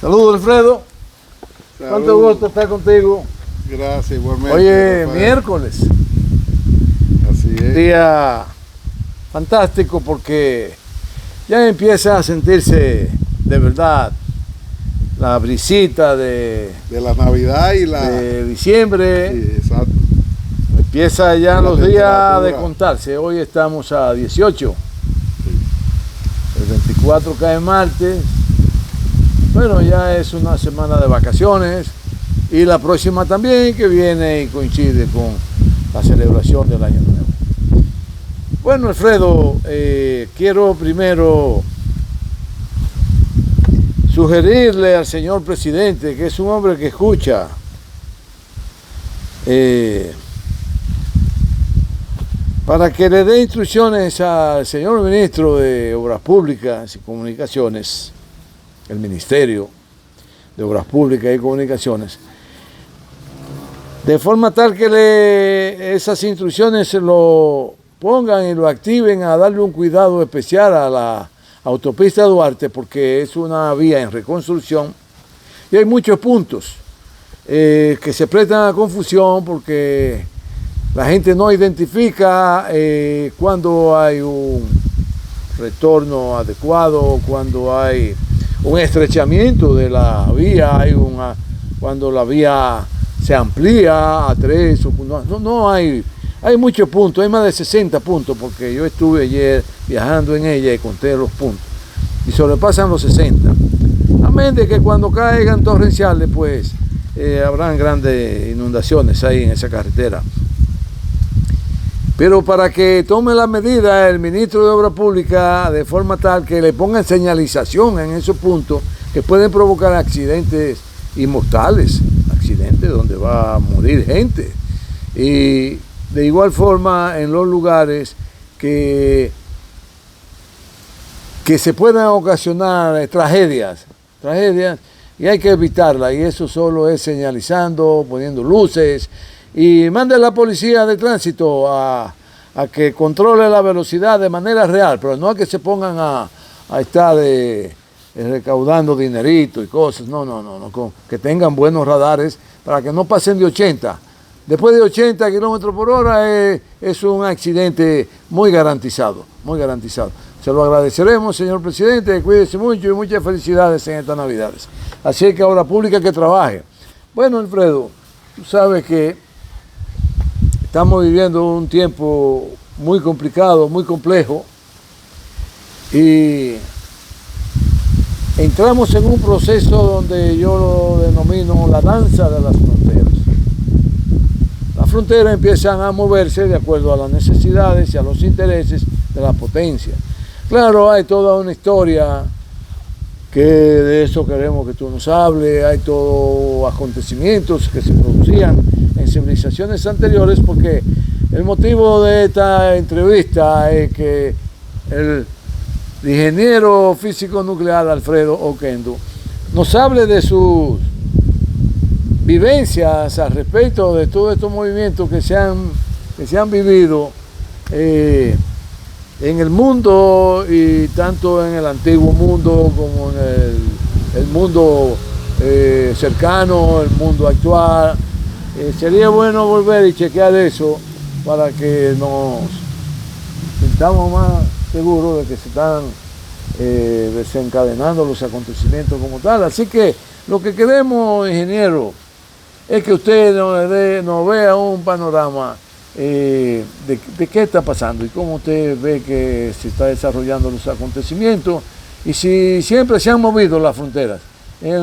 Saludos, Alfredo. Salud. Cuánto gusto estar contigo. Gracias, igualmente. Oye, Rafael. miércoles. Así es. Día fantástico porque ya empieza a sentirse de verdad la brisita De la Navidad y la... de diciembre. Sí, exacto. Empieza ya La los días temperatura. de contarse. Hoy estamos a 18. El 24 cae martes. Bueno, ya es una semana de vacaciones. Y la próxima también, que viene y coincide con la celebración del Año Nuevo. Bueno, Alfredo, quiero primero sugerirle al señor presidente, que es un hombre que escucha, para que le dé instrucciones al señor ministro de Obras Públicas y Comunicaciones, el Ministerio de Obras Públicas y Comunicaciones, de forma tal que esas instrucciones se lo pongan y lo activen a darle un cuidado especial a la autopista Duarte, porque es una vía en reconstrucción y hay muchos puntos que se prestan a confusión porque la gente no identifica cuando hay un retorno adecuado, cuando hay un estrechamiento de la vía, cuando la vía se amplía a 3, no hay muchos puntos, hay más de 60 puntos, porque yo estuve ayer viajando en ella y conté los puntos, y sobrepasan los 60. Amén de que cuando caigan torrenciales, pues habrán grandes inundaciones ahí en esa carretera. Pero para que tome la medida el ministro de Obras Públicas de forma tal que le pongan señalización en esos puntos que pueden provocar accidentes inmortales, accidentes donde va a morir gente. Y de igual forma en los lugares que se puedan ocasionar tragedias, y hay que evitarlas, y eso solo es señalizando, poniendo luces, y mande a la policía de tránsito a que controle la velocidad de manera real, pero no a que se pongan a estar recaudando dinerito y cosas, no, que tengan buenos radares para que no pasen de 80. Después de 80 kilómetros por hora es un accidente muy garantizado, muy garantizado. Se lo agradeceremos, señor presidente, cuídese mucho y muchas felicidades en estas Navidades. Así que Obras Públicas que trabaje. Bueno, Alfredo, tú sabes que estamos viviendo un tiempo muy complicado, muy complejo, y entramos en un proceso donde yo lo denomino la danza de las fronteras. Las fronteras empiezan a moverse de acuerdo a las necesidades y a los intereses de la potencia. Claro, hay toda una historia que de eso queremos que tú nos hables, hay todos acontecimientos que se producían en civilizaciones anteriores, porque el motivo de esta entrevista es que el ingeniero físico nuclear Alfredo Oquendo nos hable de sus vivencias al respecto de todos estos movimientos que se han vivido en el mundo, y tanto en el antiguo mundo como en el mundo cercano, el mundo actual. Sería bueno volver y chequear eso para que nos sintamos más seguros de que se están desencadenando los acontecimientos como tal. Así que lo que queremos, ingeniero, es que usted nos vea un panorama de qué está pasando y cómo usted ve que se está desarrollando los acontecimientos y si siempre se han movido las fronteras.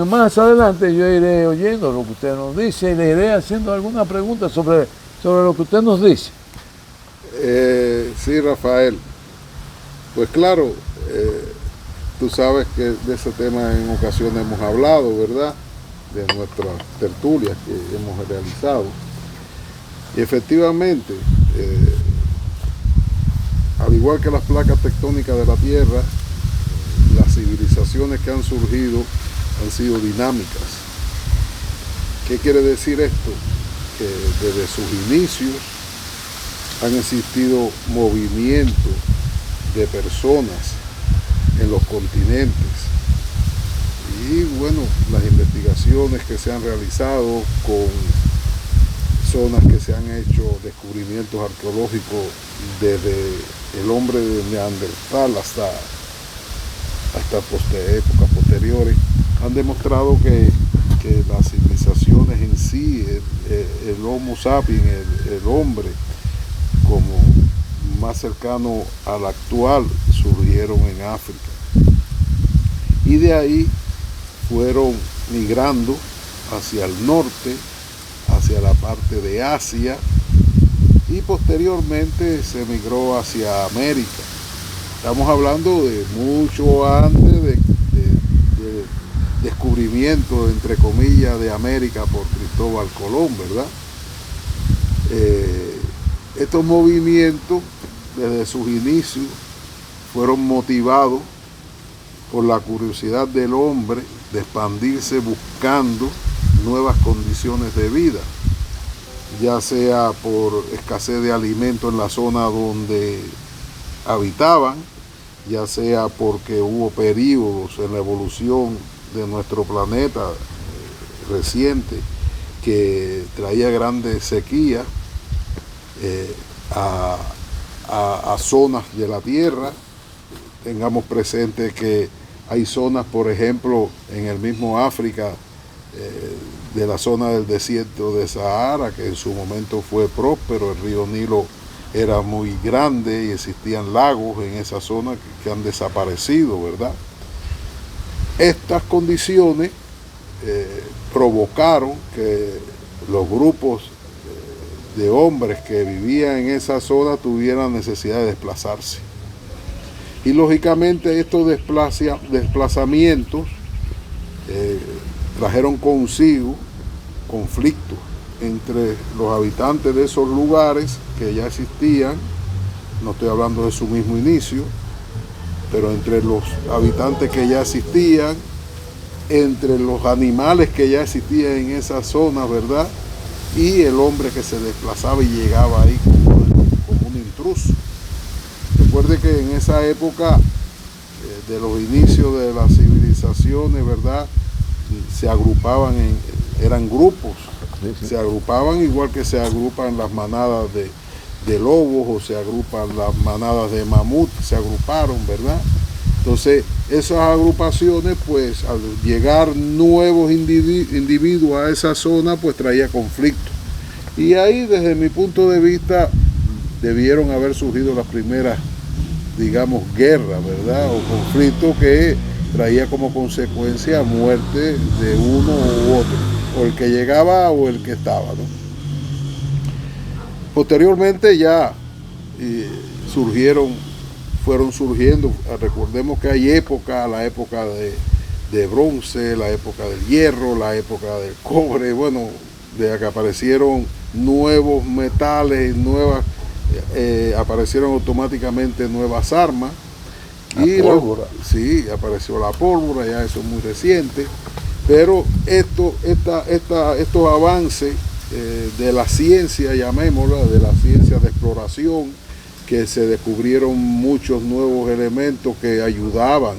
Más adelante yo iré oyendo lo que usted nos dice y le iré haciendo alguna pregunta sobre lo que usted nos dice. Sí, Rafael. Pues claro, tú sabes que de ese tema en ocasiones hemos hablado, ¿verdad? De nuestras tertulias que hemos realizado. Y efectivamente, al igual que las placas tectónicas de la Tierra, las civilizaciones que han surgido han sido dinámicas. ¿Qué quiere decir esto? Que desde sus inicios han existido movimientos de personas en los continentes, Y bueno, las investigaciones que se han realizado con zonas que se han hecho, descubrimientos arqueológicos desde el hombre de Neandertal hasta épocas posteriores, han demostrado que las civilizaciones en sí, el Homo sapiens, el hombre, como más cercano al actual, surgieron en África. Y de ahí fueron migrando hacia el norte, hacia la parte de Asia, y posteriormente se migró hacia América. Estamos hablando de mucho antes de descubrimiento, entre comillas, de América por Cristóbal Colón, ¿verdad? Estos movimientos, desde sus inicios, fueron motivados por la curiosidad del hombre de expandirse buscando nuevas condiciones de vida, ya sea por escasez de alimento en la zona donde habitaban, ya sea porque hubo periodos en la evolución de nuestro planeta reciente que traía grandes sequías a zonas de la Tierra. Tengamos presente que hay zonas, por ejemplo, en el mismo África, de la zona del desierto de Sahara, que en su momento fue próspero, el río Nilo era muy grande y existían lagos en esa zona que han desaparecido, ¿verdad? Estas condiciones provocaron que los grupos de hombres que vivían en esa zona tuvieran necesidad de desplazarse. Y lógicamente estos desplazamientos trajeron consigo conflictos entre los habitantes de esos lugares que ya existían, no estoy hablando de su mismo inicio, pero entre los habitantes que ya existían, entre los animales que ya existían en esa zona, ¿verdad? Y el hombre que se desplazaba y llegaba ahí como un intruso. Recuerde que en esa época de los inicios de las civilizaciones, ¿verdad? Se agrupaban, eran grupos, se agrupaban igual que se agrupan las manadas de lobos o se agrupan las manadas de mamut, se agruparon, ¿verdad? Entonces, esas agrupaciones, pues al llegar nuevos individuos a esa zona, pues traía conflicto. Y ahí, desde mi punto de vista, debieron haber surgido las primeras, digamos, guerras, ¿verdad? O conflictos que traía como consecuencia muerte de uno u otro, o el que llegaba o el que estaba, ¿no? Posteriormente ya fueron surgiendo, recordemos que hay épocas, la época de bronce, la época del hierro, la época del cobre, bueno, de que aparecieron nuevos metales, aparecieron automáticamente nuevas armas. La pólvora. Sí, apareció la pólvora, ya eso es muy reciente, pero estos avances de la ciencia, llamémosla, de la ciencia de exploración, que se descubrieron muchos nuevos elementos que ayudaban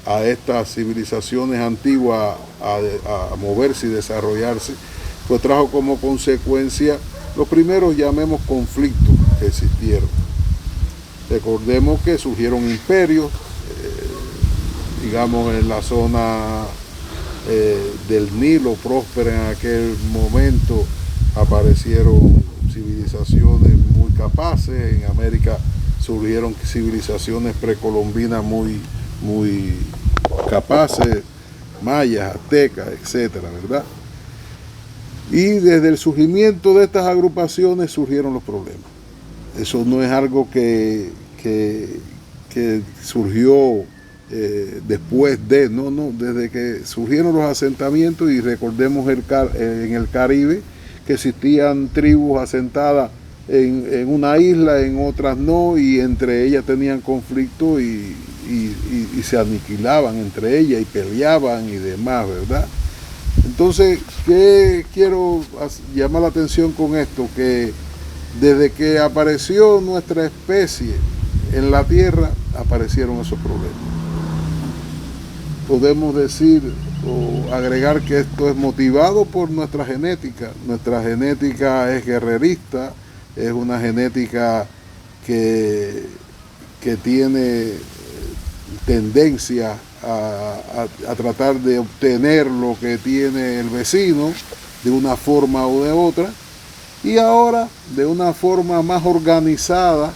a estas civilizaciones antiguas a moverse y desarrollarse, pues trajo como consecuencia los primeros, llamemos, conflictos que existieron. Recordemos que surgieron imperios, digamos en la zona del Nilo próspera en aquel momento, aparecieron civilizaciones muy capaces. En América surgieron civilizaciones precolombinas muy capaces, mayas, aztecas, etcétera, ¿verdad? Y desde el surgimiento de estas agrupaciones surgieron los problemas. Eso no es algo que surgió después de, no, desde que surgieron los asentamientos. Y recordemos en el Caribe que existían tribus asentadas en una isla, en otras no, y entre ellas tenían conflicto y se aniquilaban entre ellas y peleaban y demás, ¿verdad? Entonces, ¿qué quiero llamar la atención con esto? Que desde que apareció nuestra especie en la Tierra, aparecieron esos problemas. podemos decir o agregar que esto es motivado por nuestra genética. Nuestra genética es guerrerista, es una genética que tiene tendencia a tratar de obtener lo que tiene el vecino de una forma o de otra, y ahora de una forma más organizada,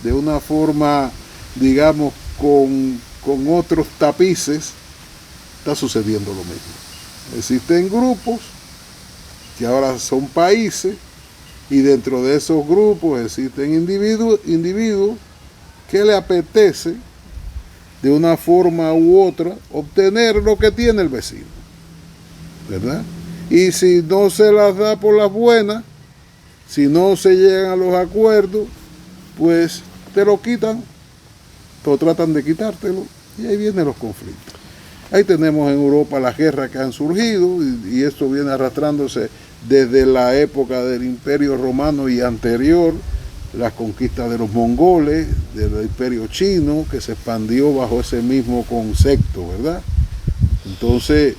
de una forma, digamos, con otros tapices, está sucediendo lo mismo. Existen grupos que ahora son países, y dentro de esos grupos existen individuos que le apetece de una forma u otra obtener lo que tiene el vecino, ¿verdad? Y si no se las da por las buenas, si no se llegan a los acuerdos, pues te lo quitan, o tratan de quitártelo, y ahí vienen los conflictos. Ahí tenemos en Europa las guerras que han surgido, y esto viene arrastrándose desde la época del Imperio Romano y anterior, las conquistas de los mongoles, del Imperio Chino, que se expandió bajo ese mismo concepto, ¿verdad? Entonces,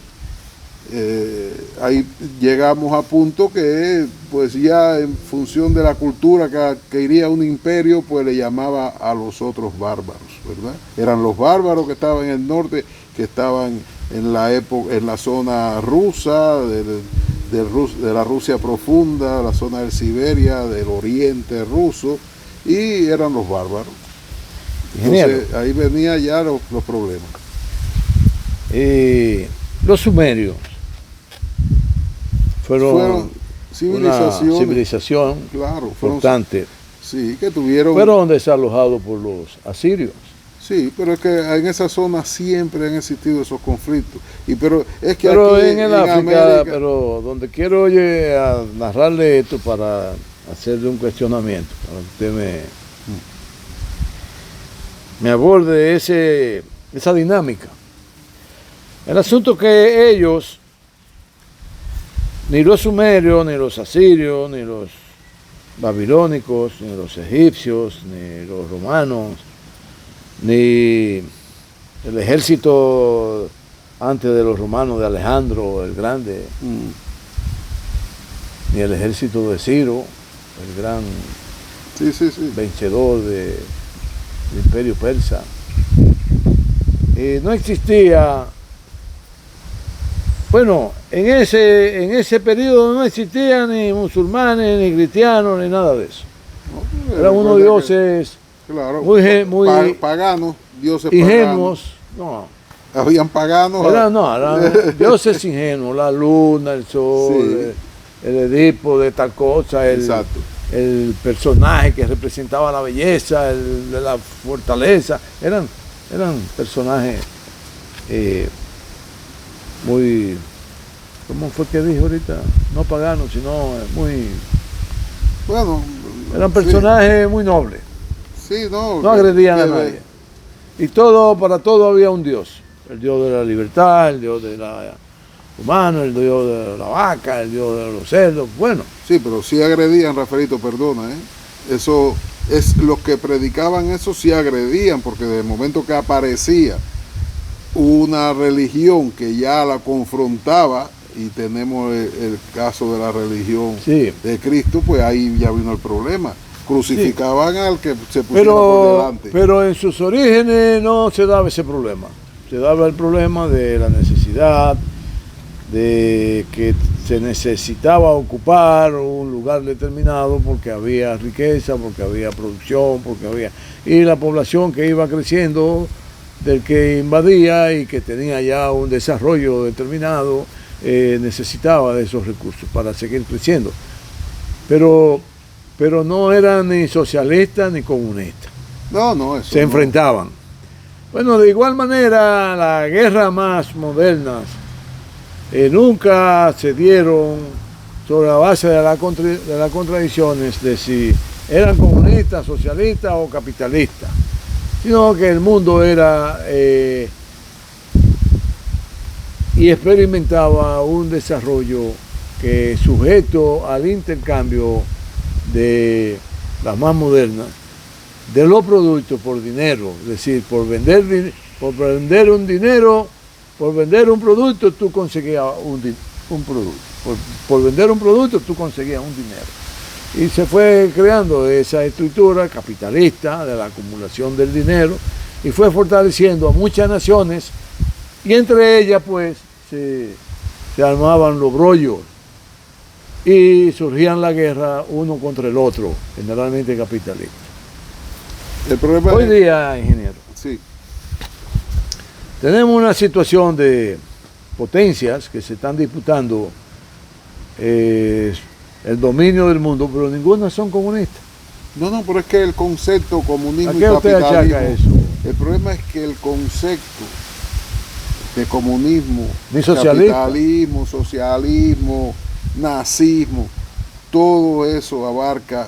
ahí llegamos a punto que, pues ya en función de la cultura que iría un imperio, pues le llamaba a los otros bárbaros, ¿verdad? Eran los bárbaros que estaban en el norte, que estaban en la época, en la zona rusa, de la Rusia profunda, la zona de Siberia, del oriente ruso, y eran los bárbaros. Entonces ahí venía ya los problemas. Los sumerios fueron una civilización, claro, importante. Sí, que tuvieron... Fueron desalojados por los asirios. Sí, pero es que en esa zona siempre han existido esos conflictos. Pero es que pero aquí en el África, América... pero donde quiero a narrarle esto para hacerle un cuestionamiento, para que usted me aborde esa dinámica. El asunto que ellos, ni los sumerios, ni los asirios, ni los babilónicos, ni los egipcios, ni los romanos, ni el ejército antes de los romanos de Alejandro el Grande, ni el ejército de Ciro, el gran vencedor del imperio persa. No existía, bueno, en ese periodo no existían ni musulmanes, ni cristianos, ni nada de eso. No, eran unos dioses... Claro, muy paganos, dioses ingenuos, paganos. No. Habían paganos. Eran dioses ingenuos, la luna, el sol, el Edipo de tal cosa, el personaje que representaba la belleza, la fortaleza, eran personajes muy, ¿cómo fue que dijo ahorita? No paganos, sino muy... Bueno, eran personajes muy nobles. Sí, no agredían a nadie. Y para todo había un dios. El dios de la libertad, el dios de la humano, el dios de la vaca, el dios de los cerdos. Bueno. Sí, pero sí agredían, Rafaelito, perdona, Eso es, los que predicaban eso sí agredían, porque de momento que aparecía una religión que ya la confrontaba, y tenemos el caso de la religión de Cristo, pues ahí ya vino el problema. Crucificaban al que se pusiera por delante. Pero en sus orígenes no se daba ese problema. Se daba el problema de la necesidad, de que se necesitaba ocupar un lugar determinado porque había riqueza, porque había producción, y la población que iba creciendo, del que invadía y que tenía ya un desarrollo determinado, necesitaba de esos recursos para seguir creciendo. Pero no eran ni socialistas ni comunistas. Eso se enfrentaban. Bueno, de igual manera, las guerras más modernas nunca se dieron sobre la base de las contradicciones de si eran comunistas, socialistas o capitalistas, sino que el mundo era y experimentaba un desarrollo que, sujeto al intercambio de las más modernas, de los productos por dinero, es decir, por vender un dinero por vender un producto tú conseguías un producto. Por vender un producto tú conseguías un dinero. Y se fue creando esa estructura capitalista de la acumulación del dinero y fue fortaleciendo a muchas naciones y entre ellas pues se armaban los brollos y surgían la guerra uno contra el otro, generalmente capitalista. El problema Hoy día, ingeniero, sí, tenemos una situación de potencias que se están disputando el dominio del mundo, pero ninguna son comunistas. no, pero es que el concepto comunismo ¿A y qué usted capitalismo, achaca eso? el problema es que el concepto de comunismo, Ni socialista. capitalismo, socialismo, nazismo, todo eso abarca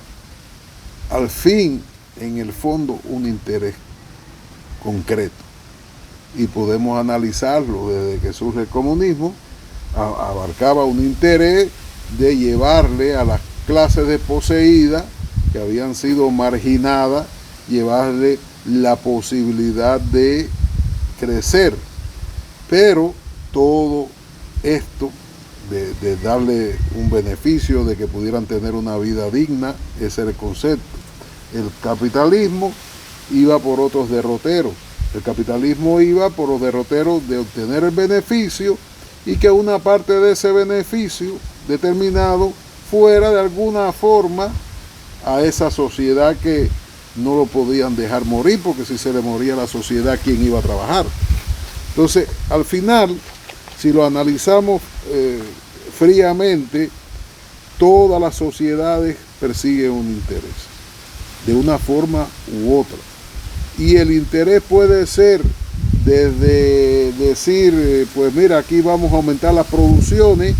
al fin, en el fondo, un interés concreto. Y podemos analizarlo desde que surge el comunismo, abarcaba un interés de llevarle a las clases desposeídas que habían sido marginadas, llevarle la posibilidad de crecer. Pero todo esto de darle un beneficio, de que pudieran tener una vida digna, ese era el concepto. El capitalismo iba por otros derroteros. El capitalismo iba por los derroteros de obtener el beneficio y que una parte de ese beneficio determinado fuera de alguna forma a esa sociedad que no lo podían dejar morir, porque si se le moría a la sociedad, ¿quién iba a trabajar? Entonces, al final, si lo analizamos fríamente, todas las sociedades persiguen un interés, de una forma u otra. Y el interés puede ser desde decir, pues mira, aquí vamos a aumentar las producciones,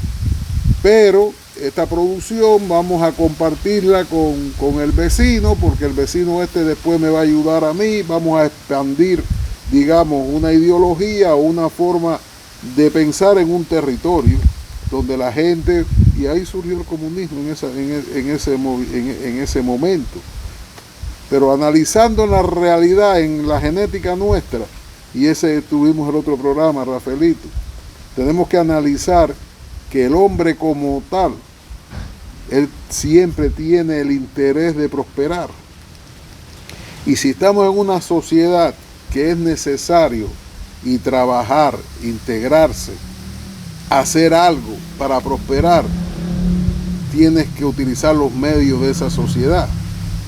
pero esta producción vamos a compartirla con el vecino, porque el vecino después me va a ayudar a mí, vamos a expandir, digamos, una ideología o una forma de pensar en un territorio donde la gente, y ahí surgió el comunismo en ese momento. Pero analizando la realidad, en la genética nuestra, y ese tuvimos el otro programa, Rafaelito, tenemos que analizar que el hombre como tal, él siempre tiene el interés de prosperar. Y si estamos en una sociedad que es necesario y trabajar, integrarse, hacer algo para prosperar, tienes que utilizar los medios de esa sociedad.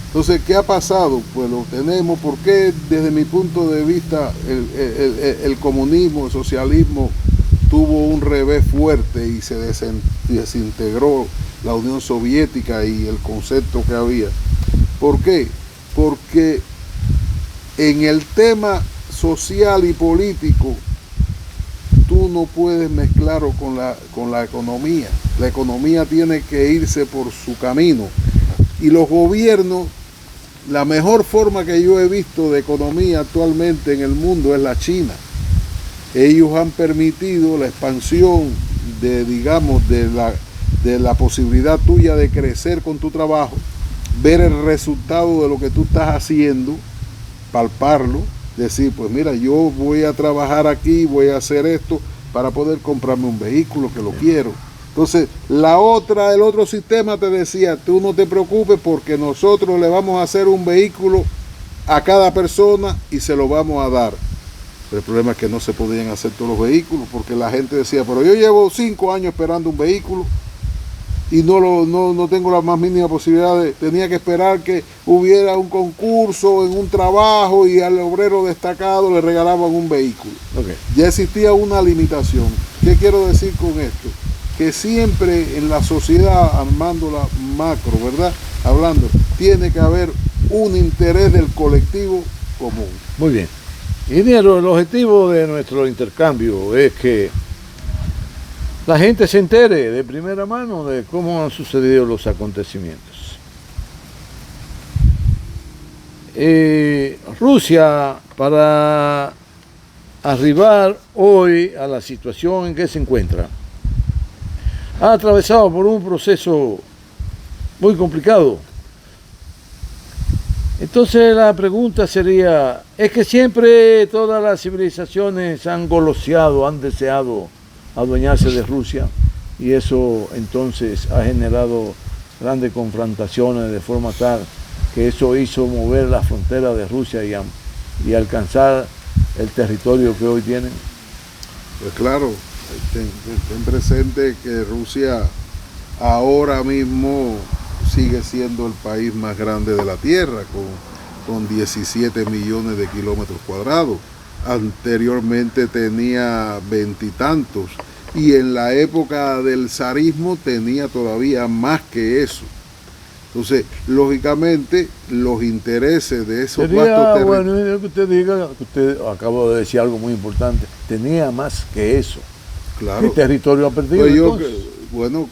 Entonces, ¿qué ha pasado? Pues lo tenemos, porque desde mi punto de vista el comunismo, el socialismo tuvo un revés fuerte y se desintegró la Unión Soviética y el concepto que había. ¿Por qué? Porque en el tema social y político tú no puedes mezclarlo con la economía. La economía tiene que irse por su camino. Y los gobiernos, la mejor forma que yo he visto de economía actualmente en el mundo es la China. Ellos han permitido la expansión de la posibilidad tuya de crecer con tu trabajo, ver el resultado de lo que tú estás haciendo, palparlo, decir, pues mira, yo voy a trabajar aquí, voy a hacer esto para poder comprarme un vehículo que lo quiero. Entonces, el otro sistema te decía, tú no te preocupes porque nosotros le vamos a hacer un vehículo a cada persona y se lo vamos a dar. Pero el problema es que no se podían hacer todos los vehículos porque la gente decía, pero yo llevo 5 años esperando un vehículo y no tengo la más mínima posibilidad tenía que esperar que hubiera un concurso en un trabajo y al obrero destacado le regalaban un vehículo. Okay. Ya existía una limitación. ¿Qué quiero decir con esto? Que siempre en la sociedad, armando la macro, ¿verdad? Hablando, tiene que haber un interés del colectivo común. Muy bien. Ingeniero, el objetivo de nuestro intercambio es que la gente se entere de primera mano de cómo han sucedido los acontecimientos. Rusia, para arribar hoy a la situación en que se encuentra, ha atravesado por un proceso muy complicado. Entonces la pregunta sería, ¿es que siempre todas las civilizaciones han goloseado, han deseado adueñarse de Rusia? Y eso entonces ha generado grandes confrontaciones de forma tal que eso hizo mover la frontera de Rusia y alcanzar el territorio que hoy tienen. Pues claro, ten presente que Rusia ahora mismo sigue siendo el país más grande de la Tierra, con 17 millones de kilómetros cuadrados. Anteriormente tenía veintitantos y en la época del zarismo tenía todavía más que eso. Entonces, lógicamente, los intereses de esos vastos territorios... Bueno, que usted diga, que usted acaba de decir algo muy importante, tenía más que eso. Claro. ¿Qué territorio ha perdido Pues bueno,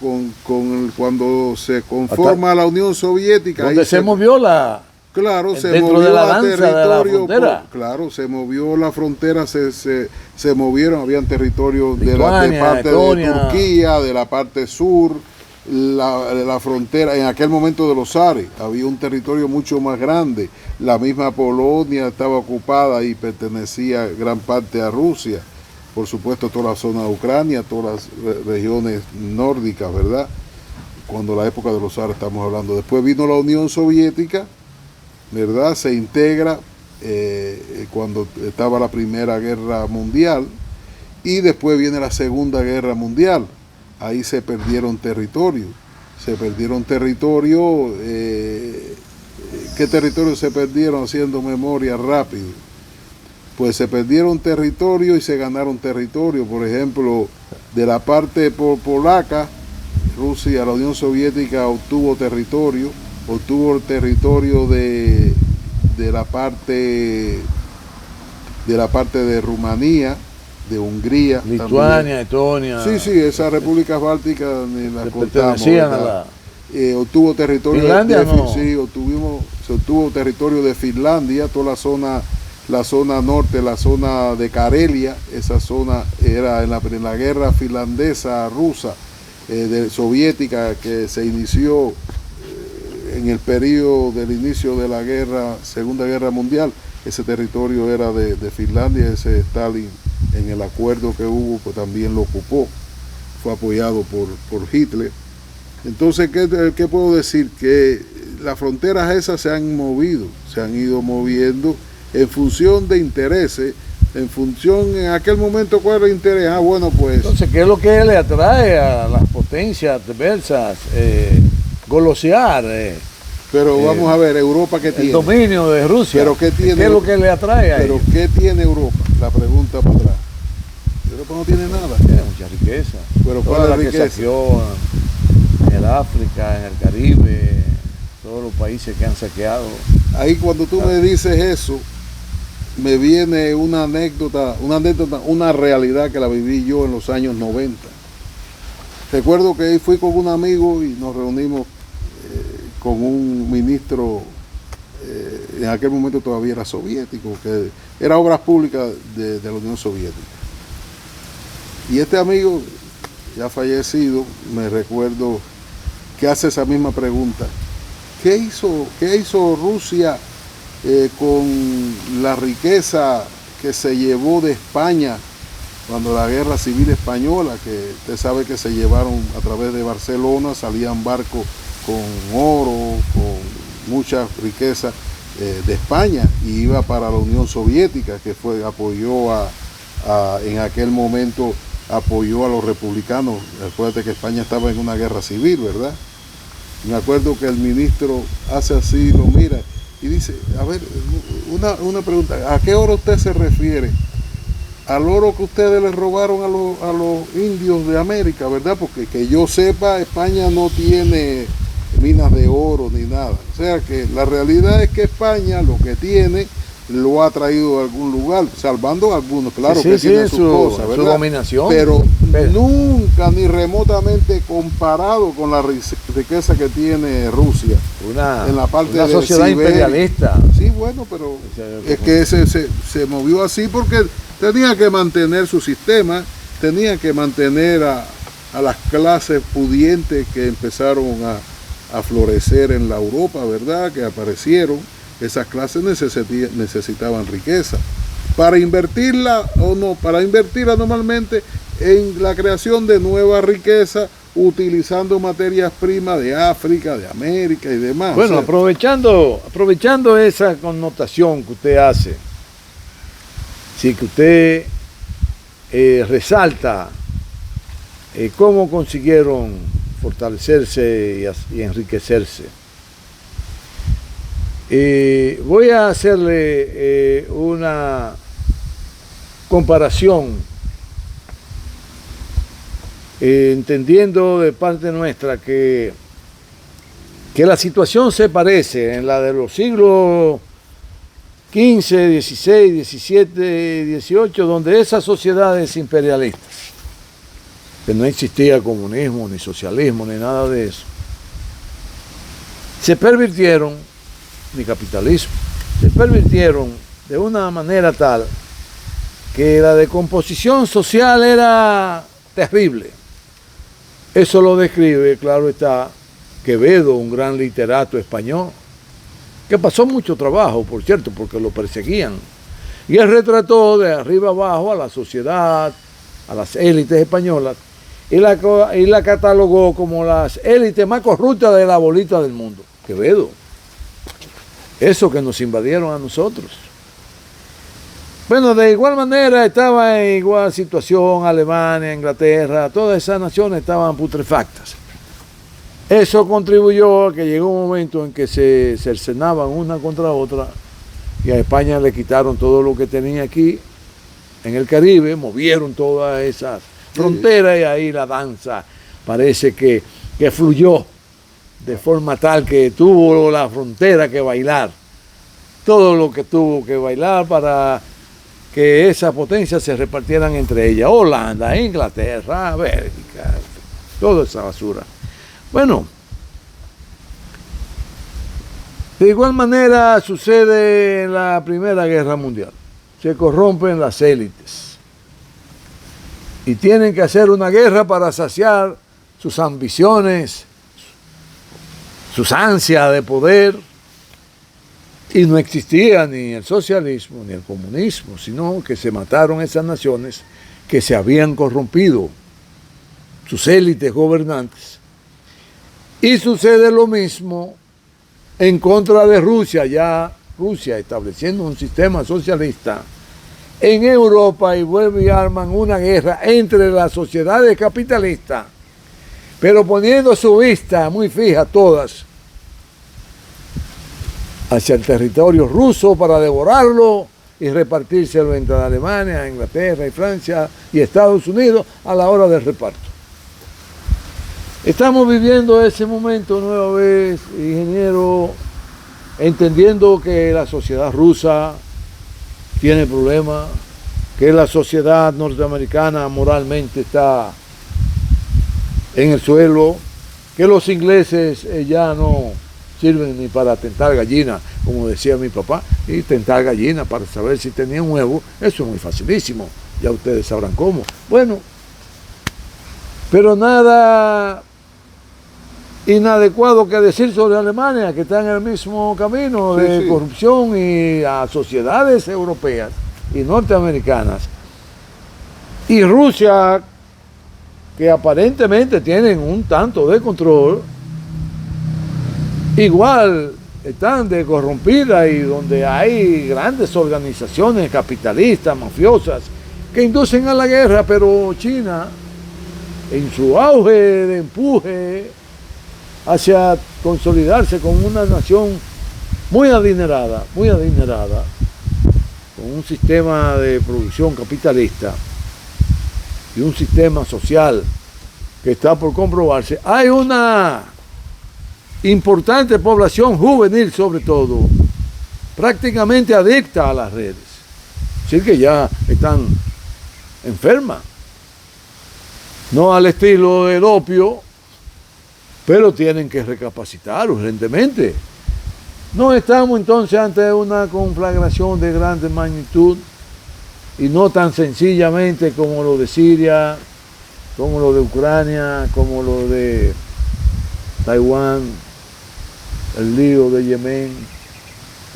cuando se conforma la Unión Soviética... Donde se movió la... Claro, se dentro movió de la a danza territorio, de la frontera. claro, se movió la frontera, se movieron, habían territorios de Lituania, parte Estonia, de Turquía, de la parte sur, la frontera, en aquel momento de los zares, había un territorio mucho más grande. La misma Polonia estaba ocupada y pertenecía gran parte a Rusia. Por supuesto, toda la zona de Ucrania, todas las regiones nórdicas, ¿verdad? Cuando la época de los zares estamos hablando. Después vino la Unión Soviética, ¿verdad? Se integra cuando estaba la Primera Guerra Mundial y después viene la Segunda Guerra Mundial. Ahí se perdieron territorios. ¿Qué territorios se perdieron? Haciendo memoria rápido. Pues se perdieron territorios y se ganaron territorios. Por ejemplo, de la parte polaca, Rusia, la Unión Soviética obtuvo territorio el territorio de la parte de Rumanía, de Hungría, Lituania, Estonia. Sí, esas repúblicas bálticas ni las contamos. Obtuvo territorio Finlandia, sí, se obtuvo territorio de Finlandia, toda la zona norte, la zona de Karelia. Esa zona era en la guerra finlandesa rusa soviética que se inició en el periodo del inicio de la Segunda Guerra Mundial. Ese territorio era de Finlandia. Ese Stalin, en el acuerdo que hubo, pues también lo ocupó, fue apoyado por Hitler. Entonces, ¿qué puedo decir? Que las fronteras esas se han ido moviendo en función de intereses, en aquel momento, ¿cuál era el interés? Bueno, pues... Entonces, ¿qué es lo que le atrae a las potencias adversas? Golosear. Pero vamos a ver, ¿Europa qué tiene? El dominio de Rusia. ¿Pero qué tiene? ¿Qué es lo que le atrae a ¿Pero ellos? qué tiene Europa? La pregunta para atrás. Europa no tiene nada. Tiene mucha riqueza. Pero toda ¿cuál la es la riqueza? Que saqueó en el África, en el Caribe, todos los países que han saqueado. Ahí cuando tú me dices eso, me viene una anécdota, una realidad que la viví yo en los años 90. Recuerdo que fui con un amigo y nos reunimos con un ministro, en aquel momento todavía era soviético, que era Obras Públicas de la Unión Soviética. Y este amigo, ya fallecido, me recuerdo que hace esa misma pregunta. ¿Qué hizo Rusia con la riqueza que se llevó de España cuando la Guerra Civil Española, que usted sabe que se llevaron a través de Barcelona, salían barcos con oro, con mucha riqueza de España, y iba para la Unión Soviética, que apoyó en aquel momento apoyó a los republicanos? Acuérdate que España estaba en una guerra civil, ¿verdad? Me acuerdo que el ministro hace así, lo mira y dice, a ver, una pregunta, ¿a qué oro usted se refiere? Al oro que ustedes le robaron a los indios de América, ¿verdad? Porque que yo sepa, España no tiene minas de oro ni nada. O sea que la realidad es que España lo que tiene lo ha traído de algún lugar, salvando algunos, claro, que tiene sus cosas, ¿verdad? Su dominación. Pero nunca ni remotamente comparado con la riqueza que tiene Rusia en la parte una de sociedad Siberia. Imperialista. Sí, bueno, pero es que se movió así porque tenía que mantener su sistema, tenía que mantener a las clases pudientes que empezaron a florecer en la Europa, ¿verdad? Que aparecieron. esas clases necesitaban riqueza. Para invertirla o no, para invertirla normalmente en la creación de nueva riqueza, utilizando materias primas de África, de América y demás. Bueno, aprovechando esa connotación que usted hace, sí, que usted resalta cómo consiguieron fortalecerse y enriquecerse. Voy a hacerle una comparación, entendiendo de parte nuestra que la situación se parece en la de los siglos XV, XVI, XVII, XVIII, donde esas sociedades imperialistas, que no existía comunismo, ni socialismo, ni nada de eso, se pervirtieron, ni capitalismo, se pervirtieron de una manera tal que la decomposición social era terrible. Eso lo describe, claro está, Quevedo, un gran literato español, que pasó mucho trabajo, por cierto, porque lo perseguían. Y él retrató de arriba abajo a la sociedad, a las élites españolas, y la catalogó como las élites más corruptas de la bolita del mundo. Quevedo. Eso que nos invadieron a nosotros. Bueno, de igual manera estaba en igual situación Alemania, Inglaterra, todas esas naciones estaban putrefactas. Eso contribuyó a que llegó un momento en que se cercenaban una contra otra y a España le quitaron todo lo que tenía aquí en el Caribe, movieron todas esas fronteras y ahí la danza parece que fluyó de forma tal que tuvo la frontera que bailar, todo lo que tuvo que bailar para que esas potencias se repartieran entre ellas, Holanda, Inglaterra, Bélgica, toda esa basura. Bueno, de igual manera sucede en la Primera Guerra Mundial. Se corrompen las élites y tienen que hacer una guerra para saciar sus ambiciones, sus ansias de poder, y no existía ni el socialismo ni el comunismo, sino que se mataron esas naciones que se habían corrompido, sus élites gobernantes. Y sucede lo mismo en contra de Rusia, ya Rusia estableciendo un sistema socialista en Europa, y vuelve y arman una guerra entre las sociedades capitalistas, pero poniendo su vista muy fija todas hacia el territorio ruso para devorarlo y repartírselo entre Alemania, Inglaterra y Francia y Estados Unidos a la hora del reparto. Estamos viviendo ese momento nueva vez, ingeniero, entendiendo que la sociedad rusa tiene problemas, que la sociedad norteamericana moralmente está en el suelo, que los ingleses ya no sirven ni para tentar gallina, como decía mi papá, y tentar gallina para saber si tenían huevo, eso es muy facilísimo, ya ustedes sabrán cómo. Bueno, pero nada inadecuado que decir sobre Alemania, que está en el mismo camino de corrupción, y a sociedades europeas y norteamericanas, y Rusia, que aparentemente tienen un tanto de control, igual están de corrompida, y donde hay grandes organizaciones capitalistas, mafiosas, que inducen a la guerra, pero China, en su auge de empuje hacia consolidarse como una nación muy adinerada, con un sistema de producción capitalista y un sistema social que está por comprobarse, hay una importante población juvenil, sobre todo, prácticamente adicta a las redes. Es decir, que ya están enfermas. No al estilo del opio, pero tienen que recapacitar urgentemente. No estamos entonces ante una conflagración de grande magnitud, y no tan sencillamente como lo de Siria, como lo de Ucrania, como lo de Taiwán, el lío de Yemen,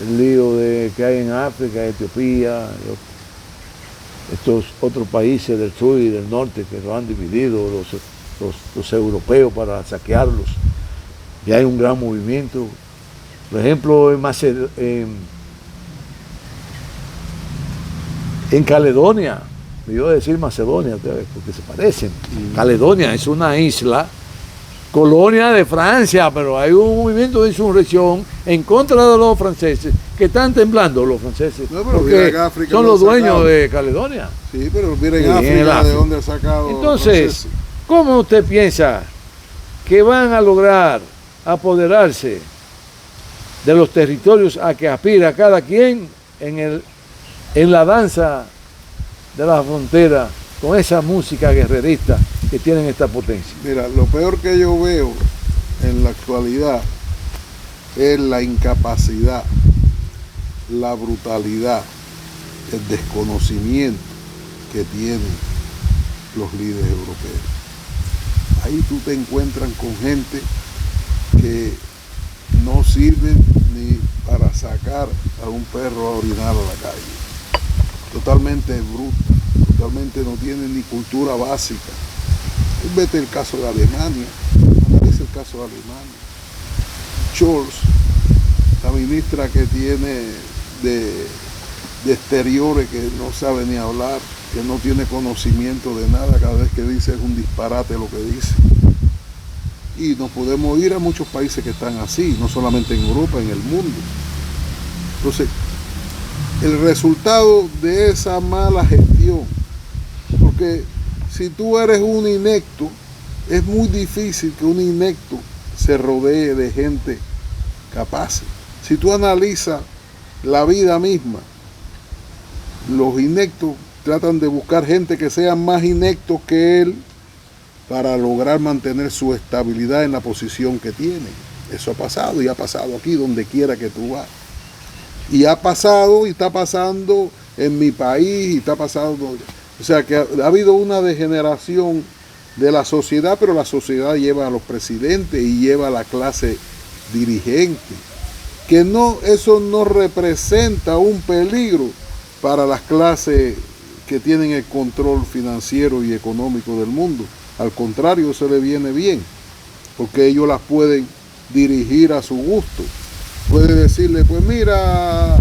el lío que hay en África, Etiopía, estos otros países del sur y del norte que lo han dividido, los europeos para saquearlos. Y hay un gran movimiento. Por ejemplo, en Caledonia, me iba a decir Macedonia, porque se parecen. Caledonia es una isla, colonia de Francia, pero hay un movimiento de insurrección en contra de los franceses, que están temblando los franceses, no, pero porque África son los dueños de Caledonia. Sí, pero miren Sí, África, ¿de dónde ha sacado? Entonces, ¿cómo usted piensa que van a lograr apoderarse de los territorios a que aspira cada quien en la danza de la frontera con esa música guerrerista que tienen esta potencia? Mira, lo peor que yo veo en la actualidad es la incapacidad, la brutalidad, el desconocimiento que tienen los líderes europeos. Ahí tú te encuentras con gente que no sirven ni para sacar a un perro a orinar a la calle. Totalmente bruta, totalmente no tienen ni cultura básica. Vete el caso de Alemania, analiza el caso de Alemania. Scholz, la ministra que tiene de exteriores, que no sabe ni hablar, que no tiene conocimiento de nada, cada vez que dice es un disparate lo que dice. Y nos podemos ir a muchos países que están así, no solamente en Europa, en el mundo. Entonces, el resultado de esa mala gestión, porque si tú eres un inepto, es muy difícil que un inepto se rodee de gente capaz. Si tú analizas la vida misma, los ineptos tratan de buscar gente que sean más ineptos que él para lograr mantener su estabilidad en la posición que tiene. Eso ha pasado y ha pasado aquí donde quiera que tú vas. Y ha pasado y está pasando en mi país y está pasando. O sea que ha habido una degeneración de la sociedad, pero la sociedad lleva a los presidentes y lleva a la clase dirigente. Que no, eso no representa un peligro para las clases que tienen el control financiero y económico del mundo. Al contrario, se le viene bien, porque ellos las pueden dirigir a su gusto. Puede decirle, pues mira,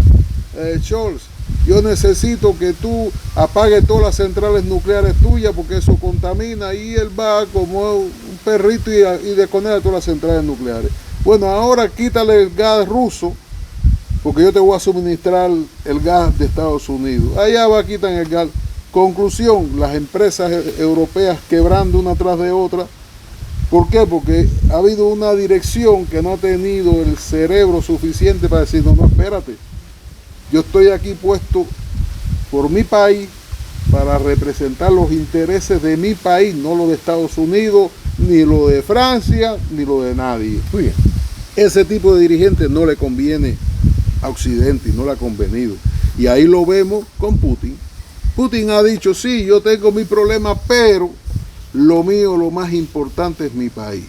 Scholz, yo necesito que tú apagues todas las centrales nucleares tuyas porque eso contamina, y él va como un perrito y desconecta todas las centrales nucleares. Bueno, ahora quítale el gas ruso, porque yo te voy a suministrar el gas de Estados Unidos. Allá va, quitan el gas. Conclusión, las empresas europeas quebrando una tras de otra. ¿Por qué? Porque ha habido una dirección que no ha tenido el cerebro suficiente para decir, no, espérate. Yo estoy aquí puesto por mi país para representar los intereses de mi país, no lo de Estados Unidos, ni lo de Francia, ni lo de nadie. Muy bien. Ese tipo de dirigente no le conviene a Occidente y no le ha convenido. Y ahí lo vemos con Putin. Putin ha dicho, sí, yo tengo mi problema, pero lo mío, lo más importante es mi país.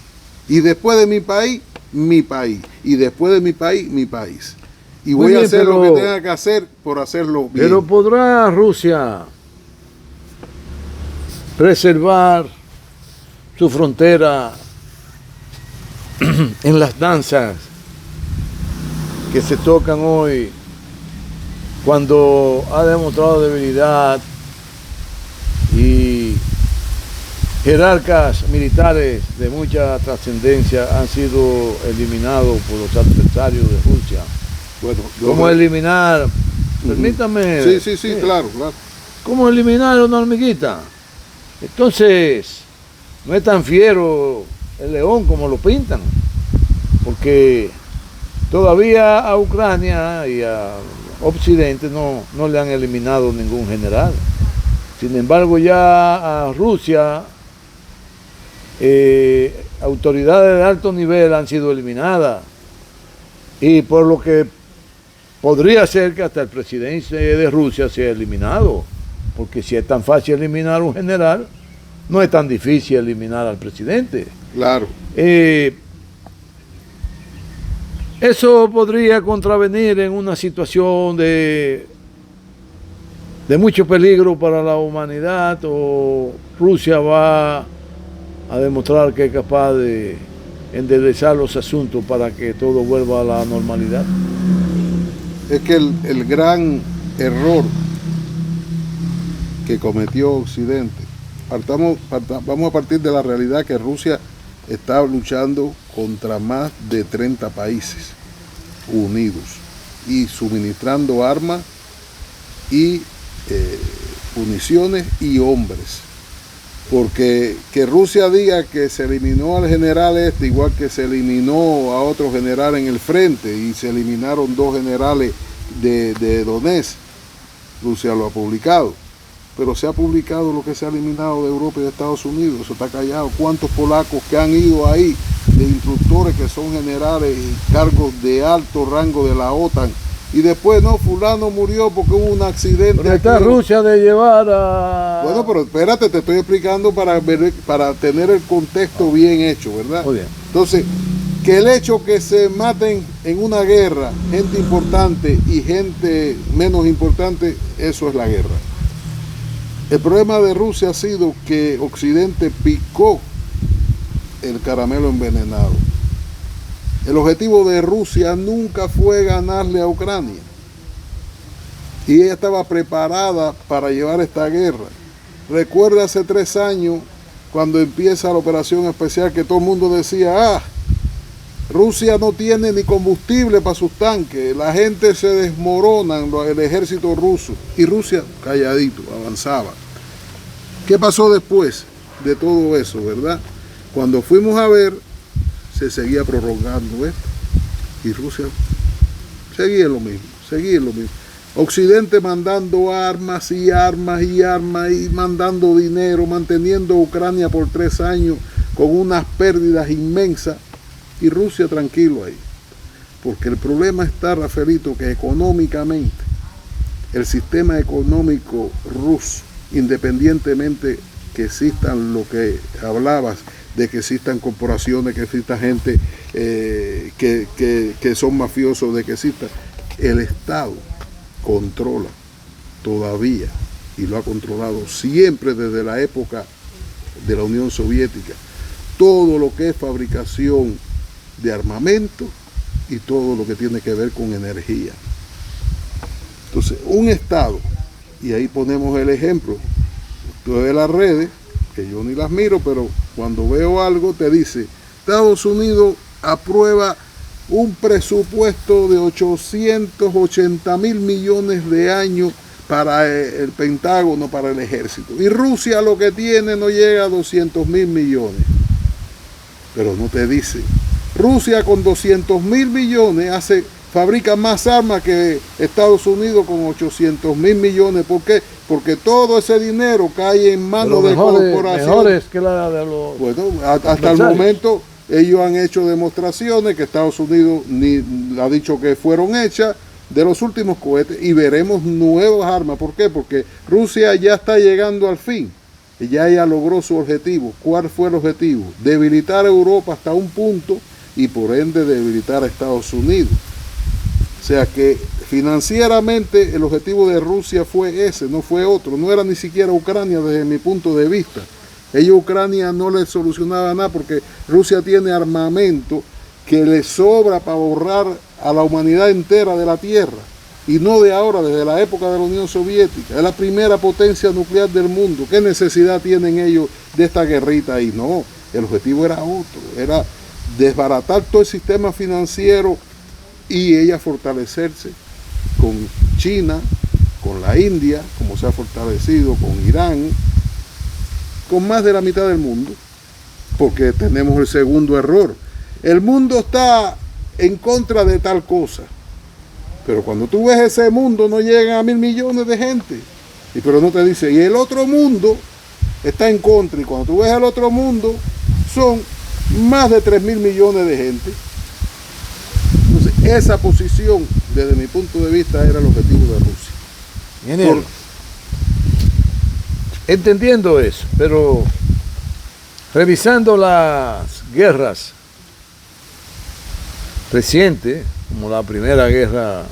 Y después de mi país, mi país. Y después de mi país, mi país. Y voy a hacer lo que tenga que hacer por hacerlo bien. Pero ¿podrá Rusia preservar su frontera en las danzas que se tocan hoy, cuando ha demostrado debilidad y jerarcas militares de mucha trascendencia han sido eliminados por los adversarios de Rusia? Bueno, ¿Cómo eliminar? Permítame. Sí, claro. ¿Cómo eliminar una hormiguita? Entonces, no es tan fiero el león como lo pintan, porque todavía a Ucrania y a Occidente no le han eliminado ningún general. Sin embargo, ya a Rusia, autoridades de alto nivel han sido eliminadas, y por lo que podría ser que hasta el presidente de Rusia sea eliminado, porque si es tan fácil eliminar a un general, no es tan difícil eliminar al presidente. Claro. Eso podría contravenir en una situación de mucho peligro para la humanidad, o Rusia va a demostrar que es capaz de enderezar los asuntos para que todo vuelva a la normalidad. Es que el gran error que cometió Occidente, vamos a partir de la realidad que Rusia está luchando contra más de 30 países unidos y suministrando armas y municiones y hombres. Porque que Rusia diga que se eliminó al general igual que se eliminó a otro general en el frente y se eliminaron 2 generales de Donetsk, Rusia lo ha publicado. Pero se ha publicado lo que se ha eliminado de Europa y de Estados Unidos, eso está callado. ¿Cuántos polacos que han ido ahí, de instructores que son generales y cargos de alto rango de la OTAN? Y después, no, fulano murió porque hubo un accidente. Pero está Rusia de llevar a... Bueno, pero espérate, te estoy explicando para tener el contexto bien hecho, ¿verdad? Muy bien. Entonces, que el hecho que se maten en una guerra gente importante y gente menos importante, eso es la guerra. El problema de Rusia ha sido que Occidente picó el caramelo envenenado. El objetivo de Rusia nunca fue ganarle a Ucrania. Y ella estaba preparada para llevar esta guerra. Recuerda hace 3 años, cuando empieza la operación especial, que todo el mundo decía, Rusia no tiene ni combustible para sus tanques, la gente se desmorona, el ejército ruso. Y Rusia, calladito, avanzaba. ¿Qué pasó después de todo eso, verdad? Cuando fuimos a ver, se seguía prorrogando esto. Y Rusia seguía en lo mismo. Occidente mandando armas y armas y armas y mandando dinero, manteniendo a Ucrania por 3 años con unas pérdidas inmensas. Y Rusia tranquilo ahí. Porque el problema está, Rafaelito, que económicamente el sistema económico ruso, independientemente que existan lo que hablabas, de que existan corporaciones, que exista gente que son mafiosos, de que exista, el Estado controla todavía, y lo ha controlado siempre desde la época de la Unión Soviética, todo lo que es fabricación de armamento y todo lo que tiene que ver con energía. Entonces, un Estado, y ahí ponemos el ejemplo, tú ves las redes, que yo ni las miro, pero cuando veo algo te dice, Estados Unidos aprueba un presupuesto de 880.000 millones de años para el Pentágono, para el ejército. Y Rusia lo que tiene no llega a 200.000 millones. Pero no te dice, Rusia con 200.000 millones fabrica más armas que Estados Unidos con 800.000 millones. ¿Por qué? Porque todo ese dinero cae en manos de corporaciones. Mejores que la de los... Bueno, hasta el momento ellos han hecho demostraciones que Estados Unidos ni ha dicho que fueron hechas de los últimos cohetes, y veremos nuevas armas. ¿Por qué? Porque Rusia ya está llegando al fin. Ya ella logró su objetivo. ¿Cuál fue el objetivo? Debilitar a Europa hasta un punto y por ende debilitar a Estados Unidos. O sea que financieramente el objetivo de Rusia fue ese, no fue otro. No era ni siquiera Ucrania desde mi punto de vista. Ellos Ucrania no les solucionaba nada porque Rusia tiene armamento que le sobra para borrar a la humanidad entera de la Tierra. Y no de ahora, desde la época de la Unión Soviética. Es la primera potencia nuclear del mundo. ¿Qué necesidad tienen ellos de esta guerrita ahí? No, el objetivo era otro. Era desbaratar todo el sistema financiero y ella fortalecerse con China, con la India, como se ha fortalecido, con Irán, con más de la mitad del mundo. Porque tenemos el segundo error. El mundo está en contra de tal cosa. Pero cuando tú ves ese mundo no llegan a 1.000 millones de gente. Pero no te dice, y el otro mundo está en contra. Y cuando tú ves el otro mundo son más de 3.000 millones de gente. Entonces esa posición, desde mi punto de vista, era el objetivo de Rusia. Entendiendo eso, pero revisando las guerras reciente, como la primera guerra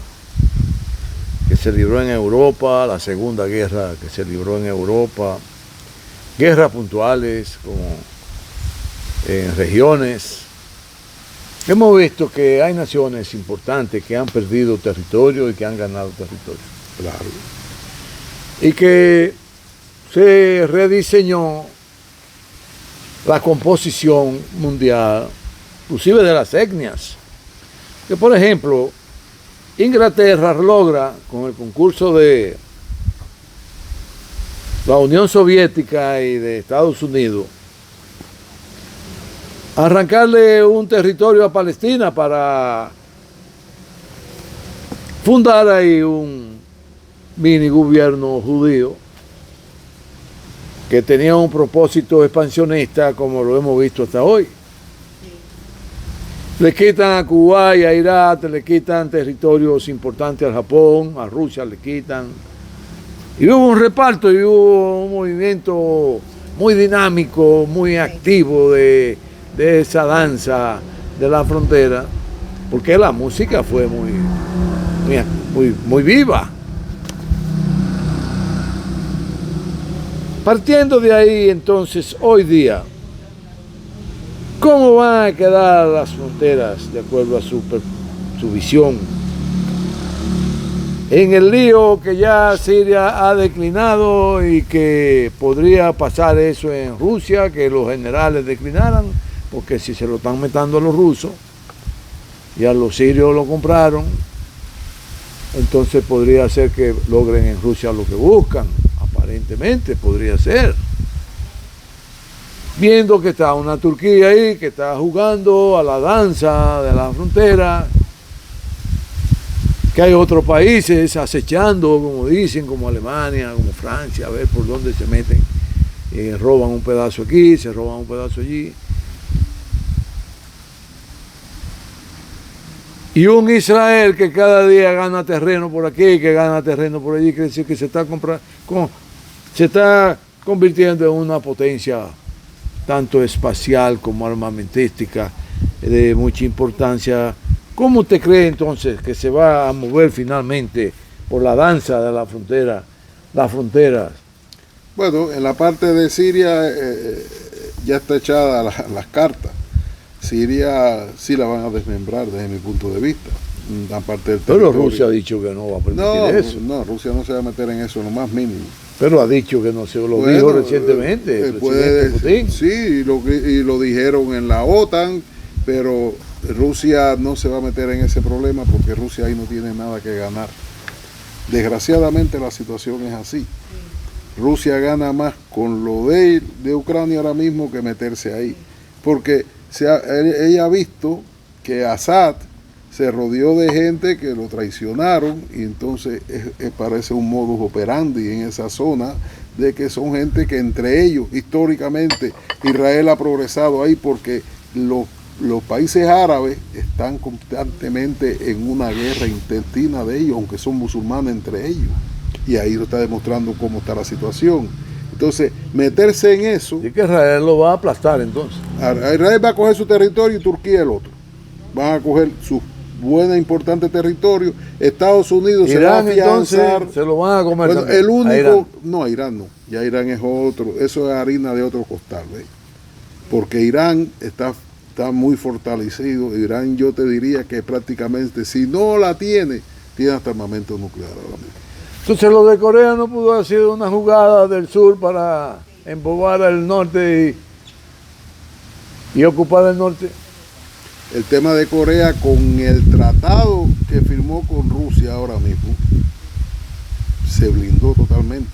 que se libró en Europa, la segunda guerra que se libró en Europa, guerras puntuales como en regiones. Hemos visto que hay naciones importantes que han perdido territorio y que han ganado territorio. Claro. Y que se rediseñó la composición mundial, inclusive de las etnias. Que por ejemplo, Inglaterra logra, con el concurso de la Unión Soviética y de Estados Unidos, arrancarle un territorio a Palestina para fundar ahí un mini gobierno judío que tenía un propósito expansionista como lo hemos visto hasta hoy. Le quitan a Kuwait, a Irak, le quitan territorios importantes al Japón, a Rusia le quitan. Y hubo un reparto y hubo un movimiento muy dinámico, muy activo de esa danza de la frontera, porque la música fue muy viva. Partiendo de ahí, entonces, hoy día, ¿cómo van a quedar las fronteras de acuerdo a su visión? En el lío que ya Siria ha declinado y que podría pasar eso en Rusia, que los generales declinaran, porque si se lo están metiendo a los rusos y a los sirios lo compraron, entonces podría ser que logren en Rusia lo que buscan, aparentemente podría ser. Viendo que está una Turquía ahí, que está jugando a la danza de la frontera, que hay otros países acechando, como dicen, como Alemania, como Francia, a ver por dónde se meten. Roban un pedazo aquí, se roban un pedazo allí. Y un Israel que cada día gana terreno por aquí, que gana terreno por allí, quiere decir que se está convirtiendo en una potencia tanto espacial como armamentística, de mucha importancia. ¿Cómo usted cree entonces que se va a mover finalmente por la danza de la frontera, las fronteras? Bueno, en la parte de Siria ya está echada las cartas. Siria sí la van a desmembrar desde mi punto de vista. La parte del Pero Rusia ha dicho que no va a permitir eso. No, Rusia no se va a meter en eso, lo más mínimo. Pero ha dicho que no se lo dijo recientemente el presidente Putin. Sí, y lo dijeron en la OTAN, pero Rusia no se va a meter en ese problema porque Rusia ahí no tiene nada que ganar. Desgraciadamente la situación es así. Rusia gana más con lo de Ucrania ahora mismo que meterse ahí. Porque ella ha visto que Assad se rodeó de gente que lo traicionaron y entonces parece un modus operandi en esa zona de que son gente que entre ellos históricamente Israel ha progresado ahí porque los países árabes están constantemente en una guerra intestina de ellos, aunque son musulmanes entre ellos, y ahí lo está demostrando cómo está la situación. Entonces, meterse en eso... Y que Israel lo va a aplastar entonces. Israel va a coger su territorio y Turquía el otro. Van a coger su buena, importante territorio. Estados Unidos Irán, se va a afianzar. Entonces, se lo van a comer. Bueno, el único... No, a Irán no. Ya Irán es otro. Eso es harina de otro costal, ¿ves? Porque Irán está muy fortalecido. Irán, yo te diría que prácticamente, si no la tiene hasta armamento nuclear ahora mismo. Entonces lo de Corea no pudo haber sido una jugada del sur para embobar al norte y ocupar el norte. El tema de Corea con el tratado que firmó con Rusia ahora mismo se blindó totalmente.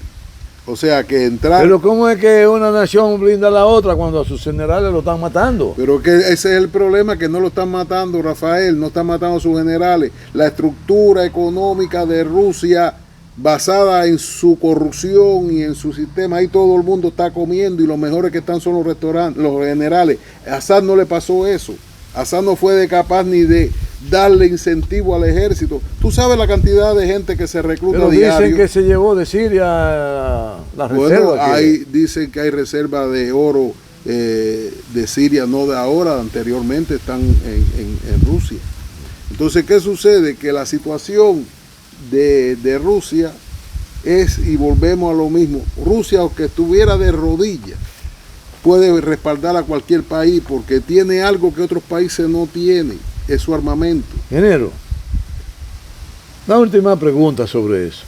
O sea que entrar... Pero ¿cómo es que una nación blinda a la otra cuando a sus generales lo están matando? Pero que ese es el problema, que no lo están matando, Rafael, no están matando a sus generales. La estructura económica de Rusia basada en su corrupción y en su sistema, ahí todo el mundo está comiendo y los mejores que están son los restaurantes, los generales. A Assad no le pasó eso. Assad no fue capaz ni de darle incentivo al ejército. Tú sabes la cantidad de gente que se recluta pero diario. Dicen que se llevó de Siria la reserva. Bueno, dicen que hay reserva de oro de Siria, no de ahora, anteriormente están en Rusia. Entonces, ¿qué sucede? Que la situación de Rusia es, y volvemos a lo mismo, Rusia, aunque estuviera de rodillas, puede respaldar a cualquier país porque tiene algo que otros países no tienen, es su armamento. Ingeniero, una última pregunta sobre eso.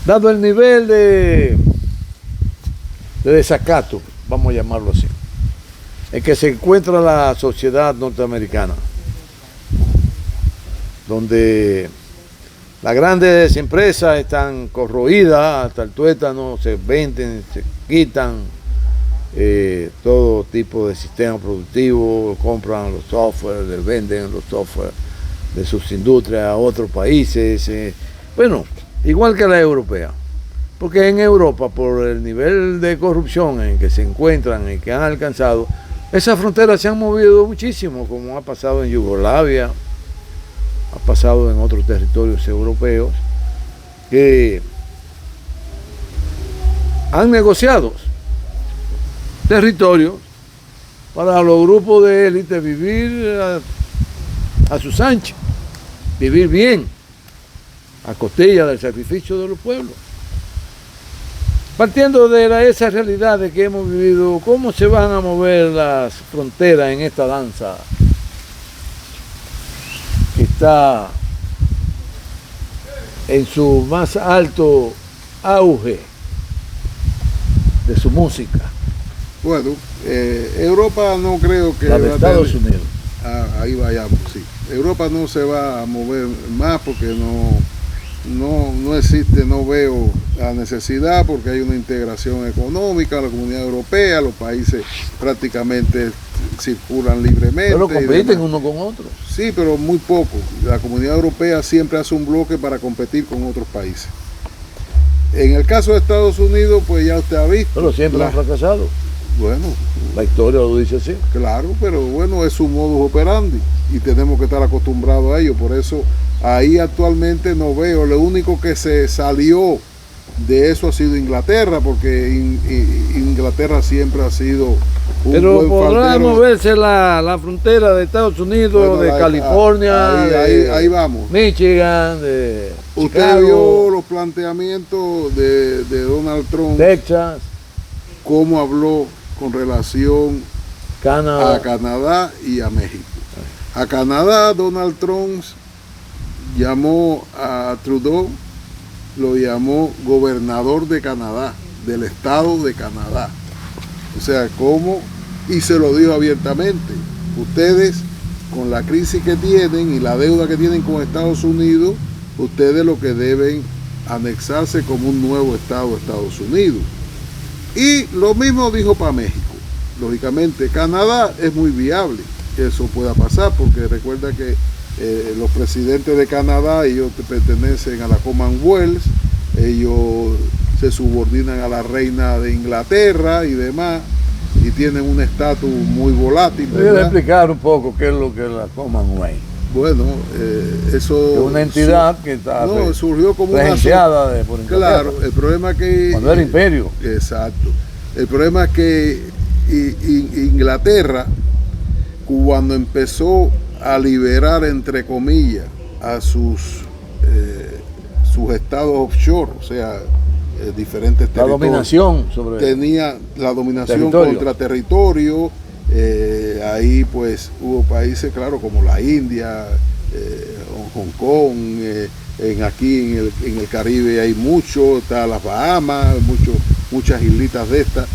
Dado el nivel de desacato, vamos a llamarlo así, en que se encuentra la sociedad norteamericana, donde las grandes empresas están corroídas hasta el tuétano, se venden, se quitan todo tipo de sistema productivo, compran los software, les venden los software de sus industrias a otros países, bueno, igual que la europea, porque en Europa, por el nivel de corrupción en que se encuentran y que han alcanzado, esas fronteras se han movido muchísimo, como ha pasado en Yugoslavia, ha pasado en otros territorios europeos, que han negociado territorios para los grupos de élite vivir a sus anchas, vivir bien, a costilla del sacrificio de los pueblos. Partiendo de esa realidad de que hemos vivido, ¿cómo se van a mover las fronteras en esta danza que está en su más alto auge de su música? Bueno, Europa no creo que... La de Estados Unidos. Ahí vayamos, sí. Europa no se va a mover más porque no existe, no veo la necesidad, porque hay una integración económica, la Comunidad Europea, los países prácticamente circulan libremente. Pero compiten uno con otro. Sí, pero muy poco. La Comunidad Europea siempre hace un bloque para competir con otros países. En el caso de Estados Unidos, pues ya usted ha visto. Pero siempre han fracasado. Bueno, la historia lo dice así. Claro, pero bueno, es su modus operandi y tenemos que estar acostumbrados a ello. Por eso ahí actualmente no veo. Lo único que se salió de eso ha sido Inglaterra, porque Inglaterra siempre ha sido un pero buen podrá faldero. Moverse la frontera de Estados Unidos, bueno, de California, ahí vamos. Michigan, de Usted Chicago, vio los planteamientos de Donald Trump, Texas, cómo habló con relación Canadá. a Canadá y a México. A Canadá, Donald Trump llamó a Trudeau, lo llamó gobernador de Canadá, del estado de Canadá. O sea, ¿cómo? Y se lo dijo abiertamente. Ustedes, con la crisis que tienen y la deuda que tienen con Estados Unidos, ustedes lo que deben anexarse como un nuevo estado de Estados Unidos. Y lo mismo dijo para México. Lógicamente, Canadá es muy viable que eso pueda pasar, porque recuerda que los presidentes de Canadá, ellos pertenecen a la Commonwealth, ellos se subordinan a la reina de Inglaterra y demás, y tienen un estatus muy volátil. Voy a explicar un poco qué es lo que es la Commonwealth. Bueno, eso... Es una entidad que está surgió como regenciada por Inglaterra. Claro, el problema es que... Cuando era imperio. Exacto. El problema es que Inglaterra, cuando empezó a liberar, entre comillas, a sus estados offshore, o sea, diferentes territorios. La dominación sobre... Tenía la dominación territorio. contra territorio. Ahí pues hubo países, claro, como la India, Hong Kong, aquí en el Caribe hay mucho, está las Bahamas, muchas islitas de estas,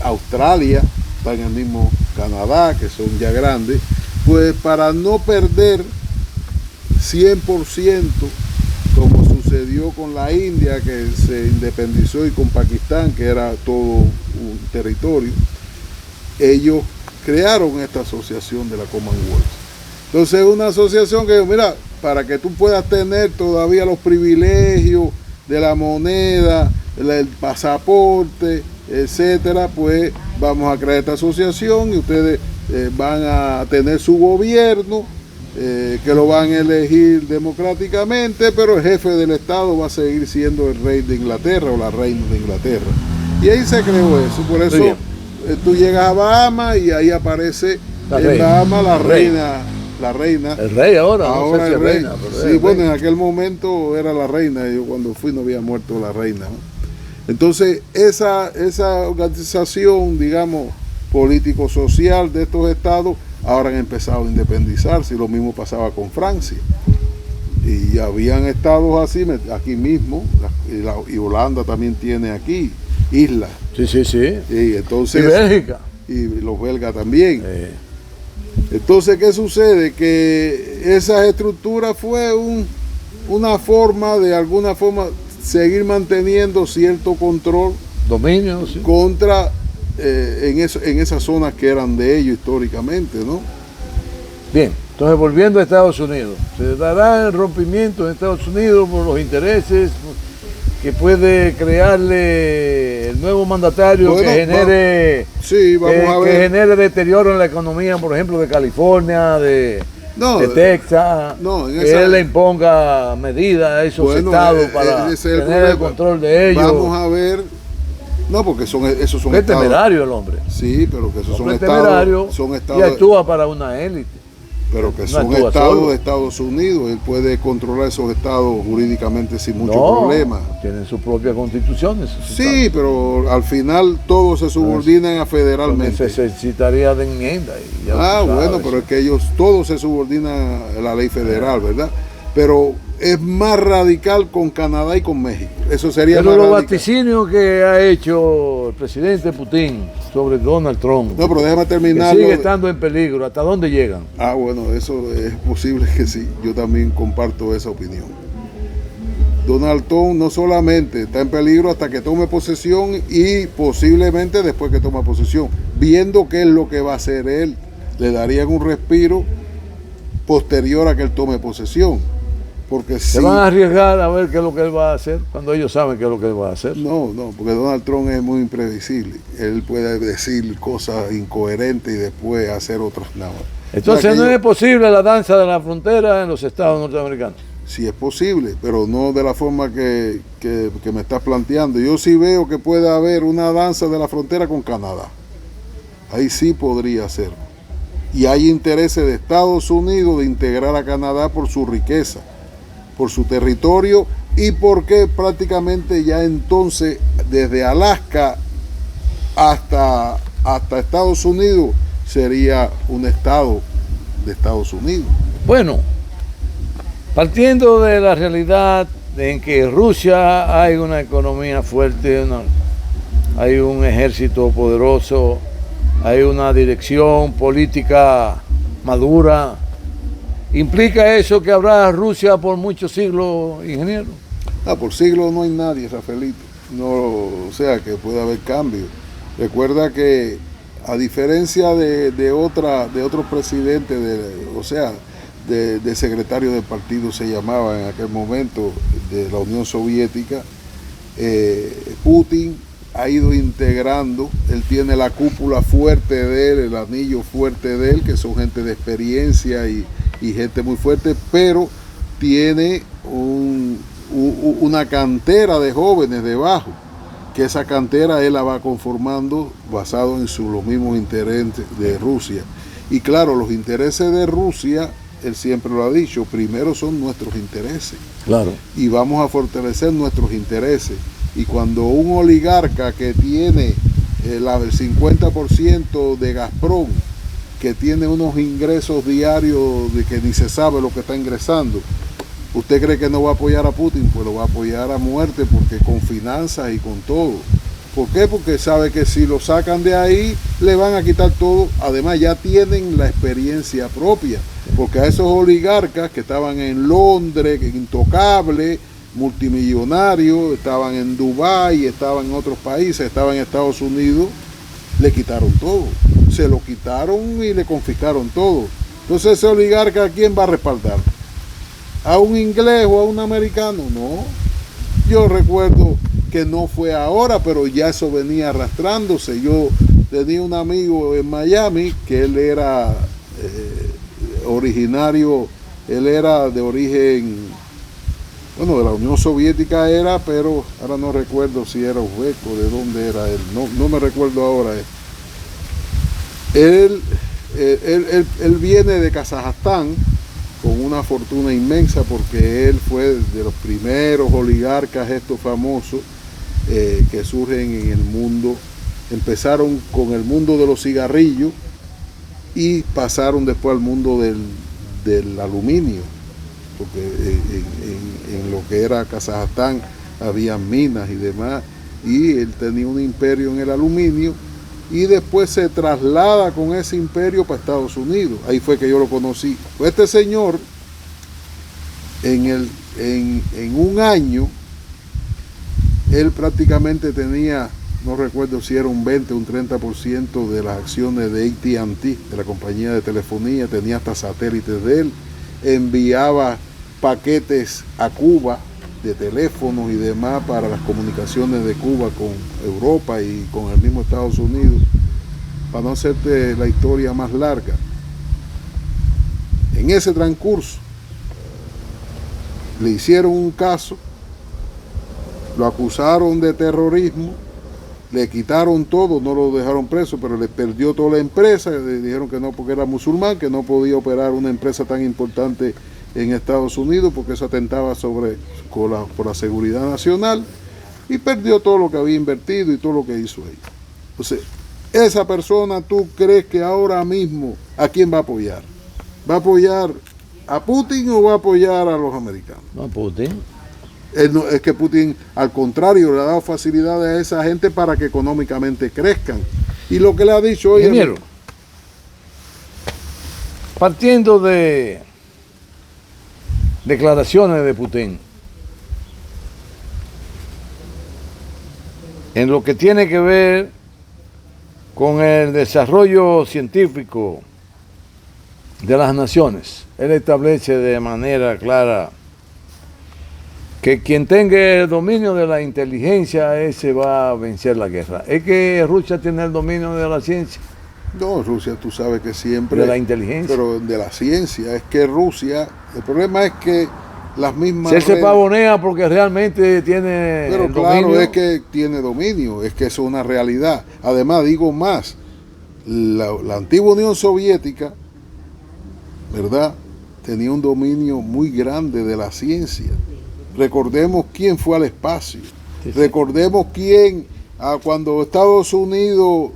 Australia, está en el mismo Canadá, que son ya grandes, pues para no perder 100%, como sucedió con la India, que se independizó, y con Pakistán, que era todo un territorio, ellos crearon esta asociación de la Commonwealth. Entonces es una asociación que, mira, para que tú puedas tener todavía los privilegios de la moneda, el pasaporte, etcétera, pues vamos a crear esta asociación y ustedes van a tener su gobierno, que lo van a elegir democráticamente, pero el jefe del Estado va a seguir siendo el rey de Inglaterra o la reina de Inglaterra. Y ahí se creó eso. Por eso tú llegas a Bahamas y ahí aparece en Bahamas la reina la reina. El rey ahora, Ahora no sé si el es rey. reina. Pero Sí, es bueno, rey. en aquel momento era la reina. Yo cuando fui no había muerto la reina, ¿no? Entonces, esa organización, digamos, político-social de estos estados, ahora han empezado a independizarse, y lo mismo pasaba con Francia. Y habían estados así, aquí mismo, y Holanda también tiene aquí, islas. Sí, sí, sí. Y entonces, Y Bélgica. y los belgas también. Entonces, ¿qué sucede? Que esa estructura fue una forma, de alguna forma, seguir manteniendo cierto control, Dominio, sí. contra en esas zonas que eran de ellos históricamente, ¿no? Bien, entonces volviendo a Estados Unidos, se dará el rompimiento en Estados Unidos por los intereses que puede crearle el nuevo mandatario, Bueno, que genere, sí, vamos a que ver. genere deterioro en la economía, por ejemplo, de California, de Texas, que él le imponga medidas a esos estados para tener el control de ellos. Vamos a ver. No, porque esos son es estados. temerario el hombre. Sí, pero que esos son temerario estados. Y actúa para una élite. Pero que No son actúa estados solo. de Estados Unidos. Él puede controlar esos estados jurídicamente sin mucho problema. Tienen sus propias constituciones. Sí, pero al final todos se subordinan federalmente. Se necesitaría de enmienda. Y ya bueno, pero es que ellos todos se subordinan a la ley federal, ¿verdad? Pero es más radical con Canadá y con México. Eso sería pero más los radical. vaticinios que ha hecho el presidente Putin sobre Donald Trump, No, pero déjame terminar. que sigue estando en peligro, ¿hasta dónde llegan? Bueno, eso es posible que sí. Yo también comparto esa opinión. Donald Trump no solamente está en peligro hasta que tome posesión, y posiblemente después que tome posesión, viendo qué es lo que va a hacer él, le darían un respiro posterior a que él tome posesión. Porque se van a arriesgar a ver qué es lo que él va a hacer cuando ellos saben qué es lo que él va a hacer. No, porque Donald Trump es muy impredecible. Él puede decir cosas incoherentes y después hacer otras nada. Entonces no es posible la danza de la frontera en los estados norteamericanos. Sí es posible, pero no de la forma que me estás planteando. Yo sí veo que puede haber una danza de la frontera con Canadá. Ahí sí podría ser. Y hay intereses de Estados Unidos de integrar a Canadá por su riqueza, por su territorio, y porque prácticamente ya entonces desde Alaska hasta Estados Unidos sería un estado de Estados Unidos. Bueno, partiendo de la realidad en que en Rusia hay una economía fuerte, hay un ejército poderoso, hay una dirección política madura, ¿implica eso que habrá Rusia por muchos siglos, ingeniero? Por siglos no hay nadie, Rafaelito. No, o sea que puede haber cambio. Recuerda que a diferencia de otros presidentes, de secretario del partido se llamaba en aquel momento, de la Unión Soviética, Putin ha ido integrando, él tiene la cúpula fuerte de él, el anillo fuerte de él, que son gente de experiencia y gente muy fuerte, pero tiene una cantera de jóvenes debajo, que esa cantera él la va conformando basado en los mismos intereses de Rusia. Y claro, los intereses de Rusia, él siempre lo ha dicho, primero son nuestros intereses. Claro. Y vamos a fortalecer nuestros intereses. Y cuando un oligarca que tiene el 50% de Gazprom, que tiene unos ingresos diarios de que ni se sabe lo que está ingresando, ¿usted cree que no va a apoyar a Putin? Pues lo va a apoyar a muerte, porque con finanzas y con todo. ¿Por qué? Porque sabe que si lo sacan de ahí, le van a quitar todo. Además, ya tienen la experiencia propia, porque a esos oligarcas que estaban en Londres, intocables, multimillonarios, estaban en Dubái, estaban en otros países, estaban en Estados Unidos, le quitaron todo. Se lo quitaron y le confiscaron todo. Entonces, ese oligarca, ¿a quién va a respaldar? ¿A un inglés o a un americano? No. Yo recuerdo que no fue ahora, pero ya eso venía arrastrándose. Yo tenía un amigo en Miami que él era originario, él era de origen, bueno, de la Unión Soviética era, pero ahora no recuerdo si era uzbeco, de dónde era él, no me recuerdo ahora. Él Él viene de Kazajstán con una fortuna inmensa porque él fue de los primeros oligarcas estos famosos que surgen en el mundo. Empezaron con el mundo de los cigarrillos y pasaron después al mundo del aluminio, porque en lo que era Kazajstán había minas y demás, y él tenía un imperio en el aluminio y después se traslada con ese imperio para Estados Unidos. Ahí fue que yo lo conocí. Este señor en un año él prácticamente tenía, no recuerdo si era un 20 o un 30% de las acciones de AT&T, de la compañía de telefonía, tenía hasta satélites de él, enviaba paquetes a Cuba de teléfonos y demás para las comunicaciones de Cuba con Europa y con el mismo Estados Unidos. Para no hacerte la historia más larga, en ese transcurso le hicieron un caso, lo acusaron de terrorismo, le quitaron todo, no lo dejaron preso, pero le perdió toda la empresa, le dijeron que no porque era musulmán, que no podía operar una empresa tan importante en Estados Unidos porque eso atentaba por la seguridad nacional, y perdió todo lo que había invertido y todo lo que hizo ahí. Entonces, esa persona, ¿tú crees que ahora mismo a quién va a apoyar? ¿Va a apoyar a Putin o va a apoyar a los americanos? No, Putin. Es que Putin, al contrario, le ha dado facilidades a esa gente para que económicamente crezcan. Y lo que le ha dicho hoy... Ingeniero, partiendo de declaraciones de Putin, en lo que tiene que ver con el desarrollo científico de las naciones, él establece de manera clara que quien tenga el dominio de la inteligencia, ese va a vencer la guerra. ¿Es que Rusia tiene el dominio de la ciencia? No, Rusia tú sabes que siempre... De la inteligencia. Pero de la ciencia, es que Rusia, el problema es que las mismas... Si él se pavonea porque realmente tiene pero claro, dominio. Es que tiene dominio, es que eso es una realidad. Además, digo más, la antigua Unión Soviética, ¿verdad?, tenía un dominio muy grande de la ciencia. Recordemos quién fue al espacio. Sí, sí. Recordemos quién, cuando Estados Unidos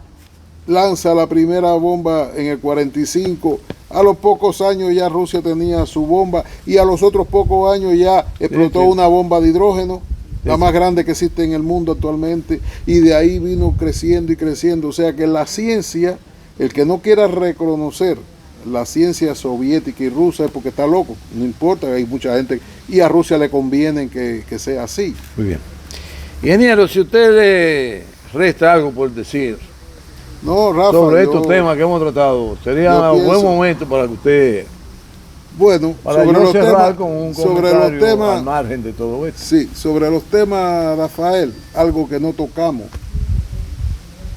lanza la primera bomba en el 45, a los pocos años ya Rusia tenía su bomba y a los otros pocos años ya explotó una bomba de hidrógeno, la más grande que existe en el mundo actualmente, y de ahí vino creciendo y creciendo. O sea que la ciencia, el que no quiera reconocer la ciencia soviética y rusa es porque está loco, no importa, hay mucha gente, y a Rusia le conviene que sea así. Muy bien. Ingeniero, si usted le resta algo por decir sobre estos temas que hemos tratado, sería un buen momento para que usted... Bueno, para sobre los temas, con un comentario al margen de todo esto. Sí, sobre los temas, Rafael, algo que no tocamos,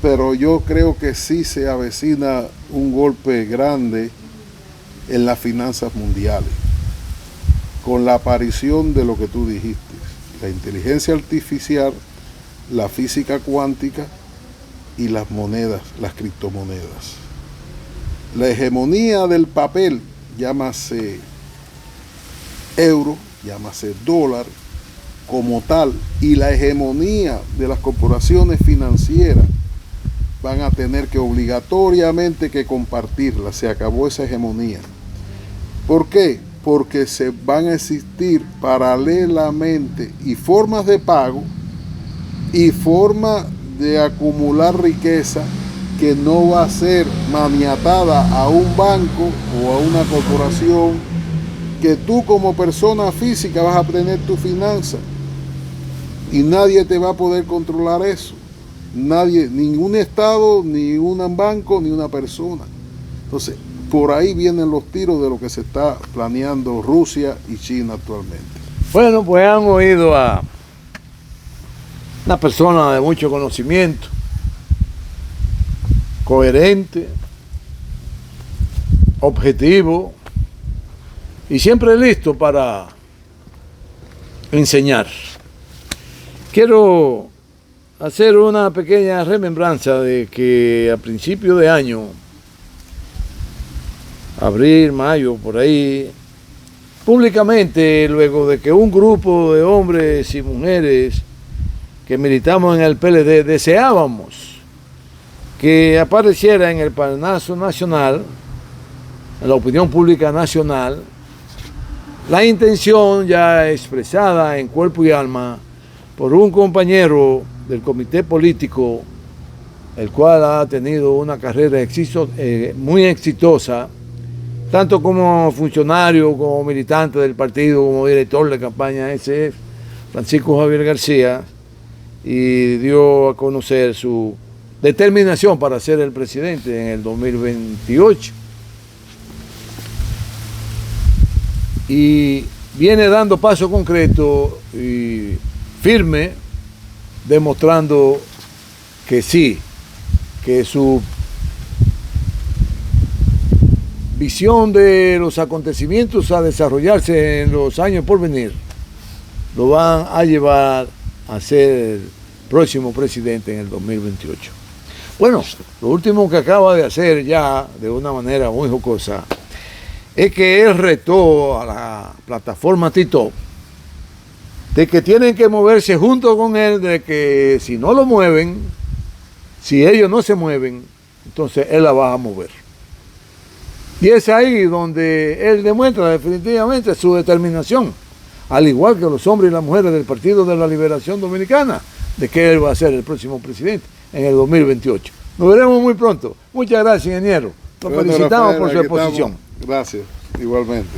pero yo creo que sí se avecina un golpe grande en las finanzas mundiales, con la aparición de lo que tú dijiste, la inteligencia artificial, la física cuántica y las monedas, las criptomonedas. La hegemonía del papel, llámase euro, llámase dólar, como tal, y la hegemonía de las corporaciones financieras van a tener que obligatoriamente que compartirla. Se acabó esa hegemonía. ¿Por qué? Porque se van a existir paralelamente y formas de pago y formas de acumular riqueza que no va a ser maniatada a un banco o a una corporación, que tú como persona física vas a tener tu finanza y nadie te va a poder controlar eso. Nadie, ningún estado, ni un banco, ni una persona. Entonces, por ahí vienen los tiros de lo que se está planeando Rusia y China actualmente. Bueno, pues han oído a una persona de mucho conocimiento, coherente, objetivo y siempre listo para enseñar. Quiero hacer una pequeña remembranza de que a principio de año abril, mayo, por ahí, públicamente, luego de que un grupo de hombres y mujeres que militamos en el PLD deseábamos que apareciera en el Parnaso Nacional, en la opinión pública nacional, la intención ya expresada en cuerpo y alma por un compañero del comité político, el cual ha tenido una carrera muy exitosa, tanto como funcionario, como militante del partido, como director de campaña SF, Francisco Javier García, y dio a conocer su determinación para ser el presidente en el 2028. Y viene dando paso concreto y firme, demostrando que sí, que su visión de los acontecimientos a desarrollarse en los años por venir lo van a llevar a ser el próximo presidente en el 2028. Bueno, lo último que acaba de hacer ya de una manera muy jocosa es que él retó a la plataforma TikTok de que tienen que moverse junto con él, de que si no lo mueven, si ellos no se mueven, entonces él la va a mover. Y es ahí donde él demuestra definitivamente su determinación, al igual que los hombres y las mujeres del Partido de la Liberación Dominicana, de que él va a ser el próximo presidente en el 2028. Nos veremos muy pronto. Muchas gracias, ingeniero. Lo felicitamos por su exposición. Gracias, igualmente.